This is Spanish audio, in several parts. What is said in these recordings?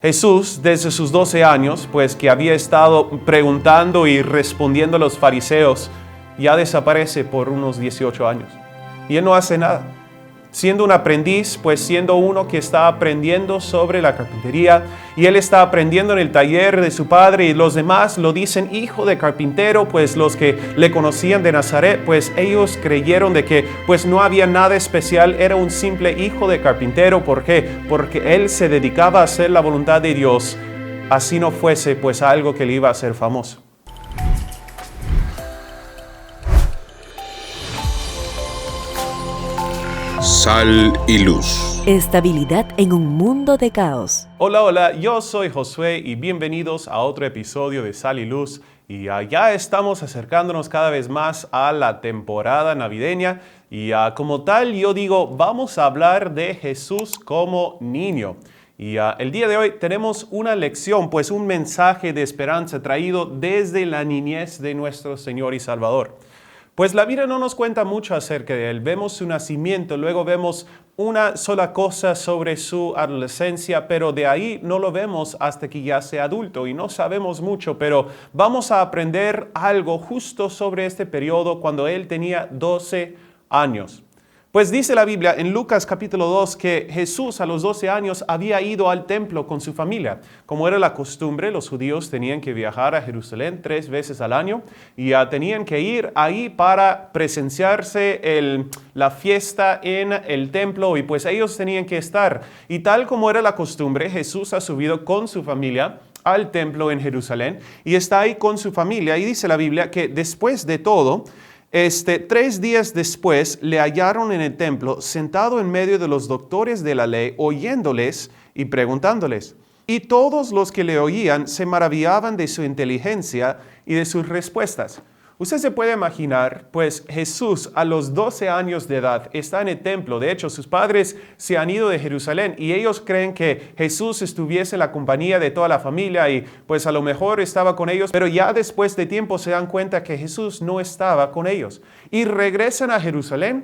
Jesús, desde sus 12 años, pues que había estado preguntando y respondiendo a los fariseos, ya desaparece por unos 18 años. Y él no hace nada. Siendo un aprendiz, pues siendo uno que está aprendiendo sobre la carpintería, y él está aprendiendo en el taller de su padre, y los demás lo dicen hijo de carpintero, pues los que le conocían de Nazaret, pues ellos creyeron de que pues no había nada especial, era un simple hijo de carpintero. ¿Por qué? Porque él se dedicaba a hacer la voluntad de Dios, así no fuese pues algo que le iba a hacer famoso. Sal y luz. Estabilidad en un mundo de caos. Hola, yo soy Josué y bienvenidos a otro episodio de Sal y Luz. Y ya estamos acercándonos cada vez más a la temporada navideña y como tal yo digo, vamos a hablar de Jesús como niño. Y el día de hoy tenemos una lección, pues un mensaje de esperanza traído desde la niñez de nuestro Señor y Salvador. Pues la Biblia no nos cuenta mucho acerca de él. Vemos su nacimiento, luego vemos una sola cosa sobre su adolescencia, pero de ahí no lo vemos hasta que ya sea adulto y no sabemos mucho, pero vamos a aprender algo justo sobre este periodo cuando él tenía 12 años. Pues dice la Biblia en Lucas capítulo 2 que Jesús a los 12 años había ido al templo con su familia. Como era la costumbre, los judíos tenían que viajar a Jerusalén 3 veces al año y tenían que ir ahí para presenciarse la fiesta en el templo y pues ellos tenían que estar. Y tal como era la costumbre, Jesús ha subido con su familia al templo en Jerusalén y está ahí con su familia y dice la Biblia que después de todo, 3 días después le hallaron en el templo sentado en medio de los doctores de la ley, oyéndoles y preguntándoles. Y todos los que le oían se maravillaban de su inteligencia y de sus respuestas. Usted se puede imaginar, pues Jesús a los 12 años de edad está en el templo. De hecho, sus padres se han ido de Jerusalén y ellos creen que Jesús estuviese en la compañía de toda la familia y pues a lo mejor estaba con ellos, pero ya después de tiempo se dan cuenta que Jesús no estaba con ellos. Y regresan a Jerusalén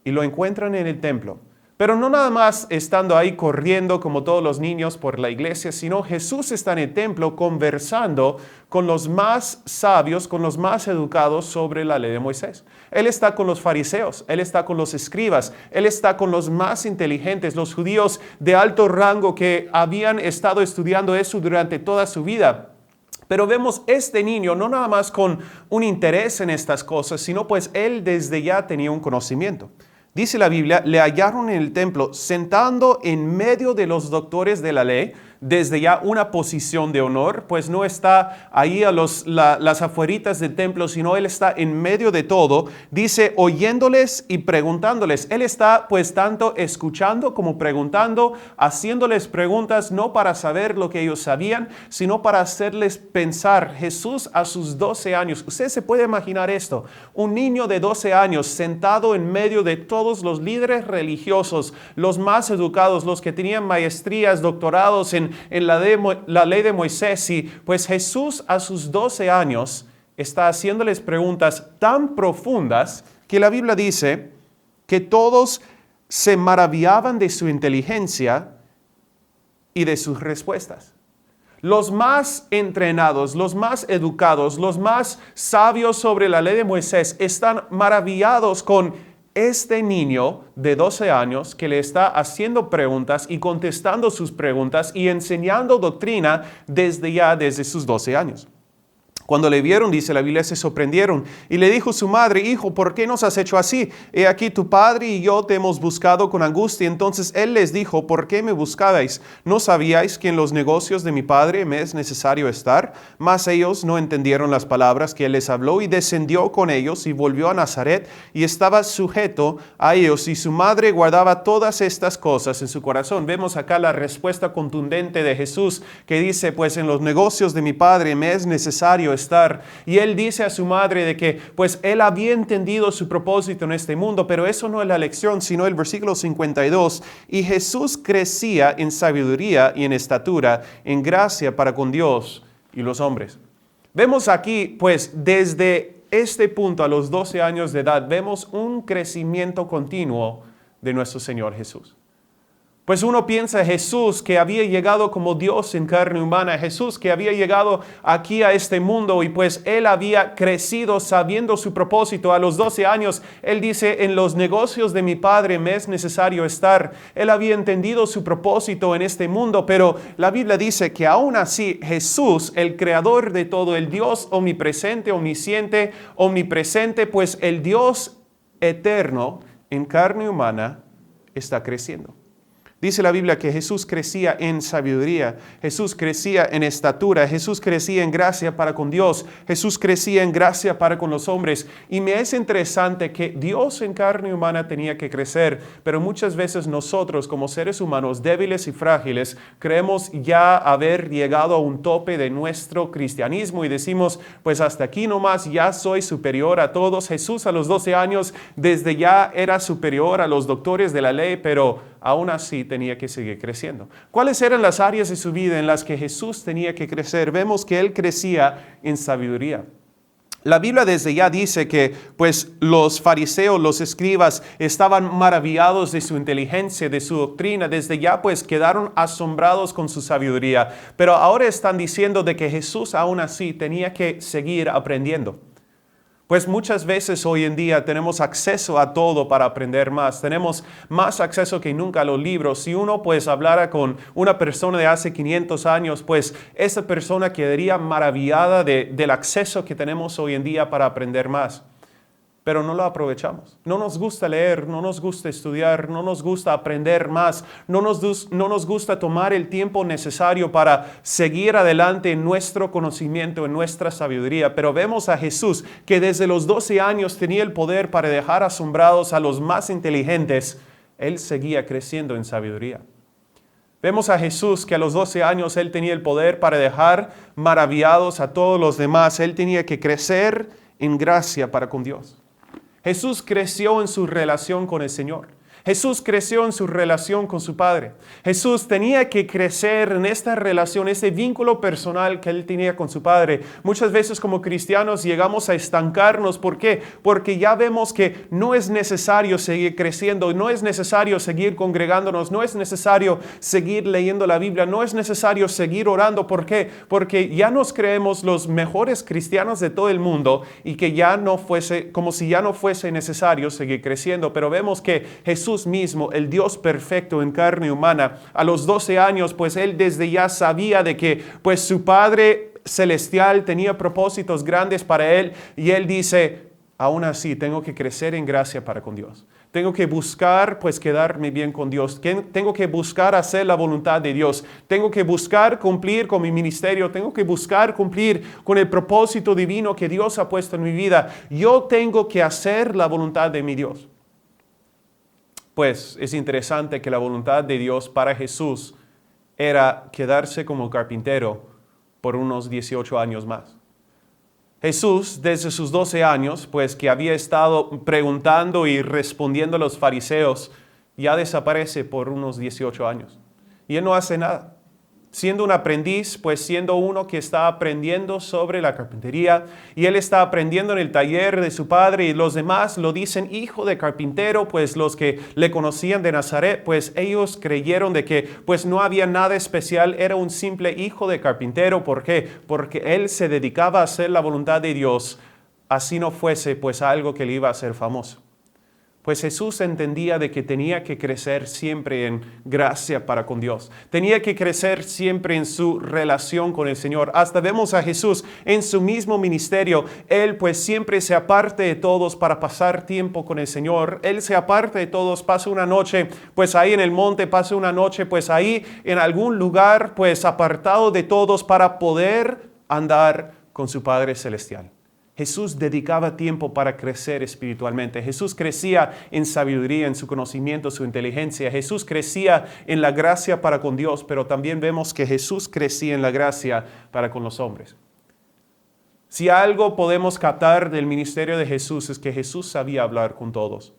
y lo encuentran en el templo. Pero no nada más estando ahí corriendo como todos los niños por la iglesia, sino Jesús está en el templo conversando con los más sabios, con los más educados sobre la ley de Moisés. Él está con los fariseos, Él está con los escribas, Él está con los más inteligentes, los judíos de alto rango que habían estado estudiando eso durante toda su vida. Pero vemos este niño no nada más con un interés en estas cosas, sino pues él desde ya tenía un conocimiento. Dice la Biblia, le hallaron en el templo sentando en medio de los doctores de la ley, desde ya una posición de honor, pues no está ahí a las afueritas del templo, sino él está en medio de todo. Dice, oyéndoles y preguntándoles. Él está pues tanto escuchando como preguntando, haciéndoles preguntas no para saber lo que ellos sabían, sino para hacerles pensar. Jesús a sus 12 años, usted se puede imaginar esto, un niño de 12 años sentado en medio de todos los líderes religiosos, los más educados, los que tenían maestrías, doctorados en la ley de Moisés, y pues Jesús a sus 12 años está haciéndoles preguntas tan profundas que la Biblia dice que todos se maravillaban de su inteligencia y de sus respuestas. Los más entrenados, los más educados, los más sabios sobre la ley de Moisés están maravillados con este niño de 12 años que le está haciendo preguntas y contestando sus preguntas y enseñando doctrina desde sus 12 años. Cuando le vieron, dice la Biblia, se sorprendieron y le dijo su madre, hijo, ¿por qué nos has hecho así? He aquí tu padre y yo te hemos buscado con angustia. Entonces él les dijo, ¿por qué me buscabais? ¿No sabíais que en los negocios de mi padre me es necesario estar? Mas ellos no entendieron las palabras que él les habló y descendió con ellos y volvió a Nazaret y estaba sujeto a ellos y su madre guardaba todas estas cosas en su corazón. Vemos acá la respuesta contundente de Jesús que dice, pues en los negocios de mi padre me es necesario estar. Y él dice a su madre de que pues él había entendido su propósito en este mundo, pero eso no es la lección, sino el versículo 52. Y Jesús crecía en sabiduría y en estatura, en gracia para con Dios y los hombres. Vemos aquí pues desde este punto a los 12 años de edad, vemos un crecimiento continuo de nuestro Señor Jesús. Pues uno piensa Jesús que había llegado como Dios en carne humana, Jesús que había llegado aquí a este mundo y pues Él había crecido sabiendo su propósito. A los 12 años, Él dice, en los negocios de mi Padre me es necesario estar. Él había entendido su propósito en este mundo, pero la Biblia dice que aún así Jesús, el creador de todo, el Dios omnipresente, omnisciente, omnipresente, pues el Dios eterno en carne humana está creciendo. Dice la Biblia que Jesús crecía en sabiduría, Jesús crecía en estatura, Jesús crecía en gracia para con Dios, Jesús crecía en gracia para con los hombres. Y me es interesante que Dios en carne humana tenía que crecer, pero muchas veces nosotros como seres humanos débiles y frágiles creemos ya haber llegado a un tope de nuestro cristianismo y decimos, pues hasta aquí nomás ya soy superior a todos. Jesús a los 12 años desde ya era superior a los doctores de la ley, pero aún así tenía que seguir creciendo. ¿Cuáles eran las áreas de su vida en las que Jesús tenía que crecer? Vemos que Él crecía en sabiduría. La Biblia desde ya dice que pues los fariseos, los escribas estaban maravillados de su inteligencia, de su doctrina. Desde ya pues quedaron asombrados con su sabiduría. Pero ahora están diciendo de que Jesús aún así tenía que seguir aprendiendo. Pues muchas veces hoy en día tenemos acceso a todo para aprender más. Tenemos más acceso que nunca a los libros. Si uno pues hablara con una persona de hace 500 años, pues esa persona quedaría maravillada del acceso que tenemos hoy en día para aprender más. Pero no lo aprovechamos. No nos gusta leer, no nos gusta estudiar, no nos gusta aprender más, no nos gusta tomar el tiempo necesario para seguir adelante en nuestro conocimiento, en nuestra sabiduría. Pero vemos a Jesús que desde los 12 años tenía el poder para dejar asombrados a los más inteligentes. Él seguía creciendo en sabiduría. Vemos a Jesús que a los 12 años Él tenía el poder para dejar maravillados a todos los demás. Él tenía que crecer en gracia para con Dios. Jesús creció en su relación con el Señor. Jesús creció en su relación con su Padre. Jesús tenía que crecer en esta relación, ese vínculo personal que Él tenía con su Padre. Muchas veces como cristianos llegamos a estancarnos. ¿Por qué? Porque ya vemos que no es necesario seguir creciendo, no es necesario seguir congregándonos, no es necesario seguir leyendo la Biblia, no es necesario seguir orando. ¿Por qué? Porque ya nos creemos los mejores cristianos de todo el mundo y que ya no fuese, como si ya no fuese necesario seguir creciendo. Pero vemos que Jesús mismo, el Dios perfecto en carne humana, a los 12 años, pues Él desde ya sabía de que pues su Padre celestial tenía propósitos grandes para Él y Él dice, aún así tengo que crecer en gracia para con Dios. Tengo que buscar pues quedarme bien con Dios. Tengo que buscar hacer la voluntad de Dios. Tengo que buscar cumplir con mi ministerio. Tengo que buscar cumplir con el propósito divino que Dios ha puesto en mi vida. Yo tengo que hacer la voluntad de mi Dios. Pues es interesante que la voluntad de Dios para Jesús era quedarse como carpintero por unos 18 años más. Jesús, desde sus 12 años, pues que había estado preguntando y respondiendo a los fariseos, ya desaparece por unos 18 años. Y Él no hace nada. Siendo un aprendiz, pues siendo uno que está aprendiendo sobre la carpintería y Él está aprendiendo en el taller de su padre y los demás lo dicen hijo de carpintero, pues los que le conocían de Nazaret, pues ellos creyeron de que pues no había nada especial, era un simple hijo de carpintero. ¿Por qué? Porque Él se dedicaba a hacer la voluntad de Dios, así no fuese pues algo que le iba a hacer famoso. Pues Jesús entendía de que tenía que crecer siempre en gracia para con Dios. Tenía que crecer siempre en su relación con el Señor. Hasta vemos a Jesús en su mismo ministerio. Él pues siempre se aparte de todos para pasar tiempo con el Señor. Él se aparte de todos, pasa una noche pues ahí en el monte, pasa una noche pues ahí en algún lugar pues apartado de todos para poder andar con su Padre Celestial. Jesús dedicaba tiempo para crecer espiritualmente. Jesús crecía en sabiduría, en su conocimiento, su inteligencia. Jesús crecía en la gracia para con Dios, pero también vemos que Jesús crecía en la gracia para con los hombres. Si algo podemos captar del ministerio de Jesús es que Jesús sabía hablar con todos.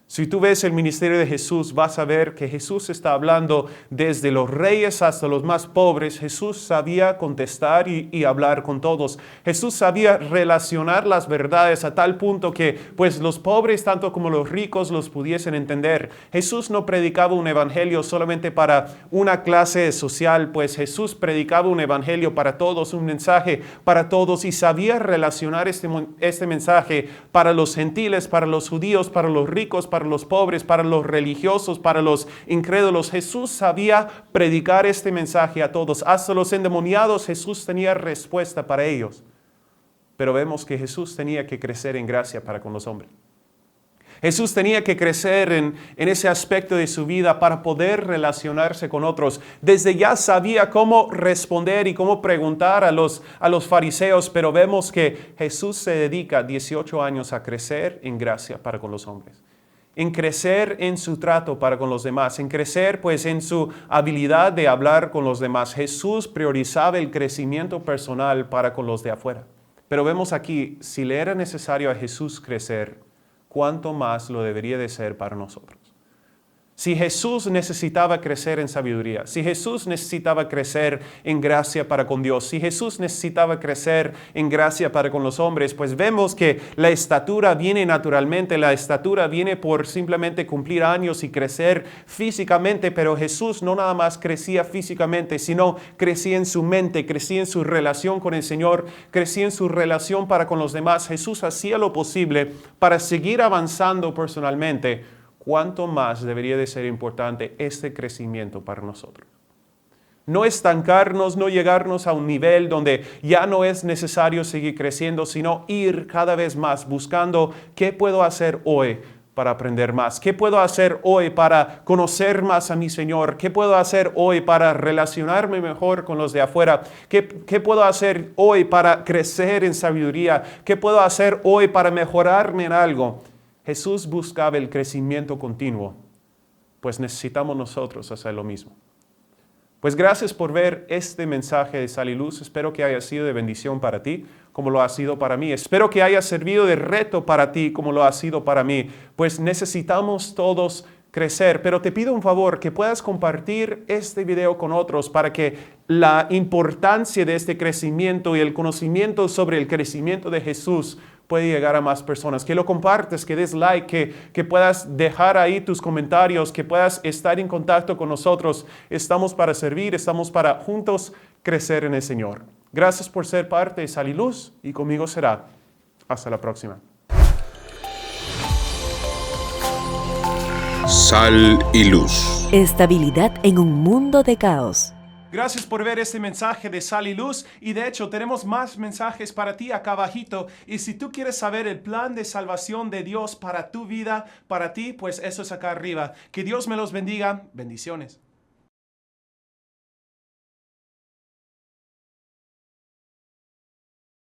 Si tú ves el ministerio de Jesús, vas a ver que Jesús está hablando desde los reyes hasta los más pobres. Jesús sabía contestar y hablar con todos. Jesús sabía relacionar las verdades a tal punto que pues los pobres tanto como los ricos los pudiesen entender. Jesús no predicaba un evangelio solamente para una clase social, pues Jesús predicaba un evangelio para todos, un mensaje para todos, y sabía relacionar este mensaje para los gentiles, para los judíos, para los ricos, para los pobres, para los religiosos, para los incrédulos. Jesús sabía predicar este mensaje a todos. Hasta los endemoniados Jesús tenía respuesta para ellos. Pero vemos que Jesús tenía que crecer en gracia para con los hombres. Jesús tenía que crecer en ese aspecto de su vida para poder relacionarse con otros. Desde ya sabía cómo responder y cómo preguntar a los fariseos, pero vemos que Jesús se dedica 18 años a crecer en gracia para con los hombres, en crecer en su trato para con los demás, en crecer pues en su habilidad de hablar con los demás. Jesús priorizaba el crecimiento personal para con los de afuera. Pero vemos aquí, si le era necesario a Jesús crecer, ¿cuánto más lo debería de ser para nosotros? Si Jesús necesitaba crecer en sabiduría, si Jesús necesitaba crecer en gracia para con Dios, si Jesús necesitaba crecer en gracia para con los hombres, pues vemos que la estatura viene naturalmente, la estatura viene por simplemente cumplir años y crecer físicamente, pero Jesús no nada más crecía físicamente, sino crecía en su mente, crecía en su relación con el Señor, crecía en su relación para con los demás. Jesús hacía lo posible para seguir avanzando personalmente. ¿Cuánto más debería de ser importante este crecimiento para nosotros? No estancarnos, no llegarnos a un nivel donde ya no es necesario seguir creciendo, sino ir cada vez más buscando qué puedo hacer hoy para aprender más, qué puedo hacer hoy para conocer más a mi Señor, qué puedo hacer hoy para relacionarme mejor con los de afuera, qué puedo hacer hoy para crecer en sabiduría, qué puedo hacer hoy para mejorarme en algo. Jesús buscaba el crecimiento continuo, pues necesitamos nosotros hacer lo mismo. Pues gracias por ver este mensaje de Sal y Luz. Espero que haya sido de bendición para ti, como lo ha sido para mí. Espero que haya servido de reto para ti, como lo ha sido para mí. Pues necesitamos todos crecer, pero te pido un favor, que puedas compartir este video con otros para que la importancia de este crecimiento y el conocimiento sobre el crecimiento de Jesús puede llegar a más personas. Que lo compartes, que des like, que puedas dejar ahí tus comentarios, que puedas estar en contacto con nosotros. Estamos para servir, estamos para juntos crecer en el Señor. Gracias por ser parte de Sal y Luz, y conmigo será. Hasta la próxima. Sal y Luz. Estabilidad en un mundo de caos. Gracias por ver este mensaje de Sal y Luz, y de hecho tenemos más mensajes para ti acá abajito, y si tú quieres saber el plan de salvación de Dios para tu vida, para ti, pues eso es acá arriba. Que Dios me los bendiga. Bendiciones.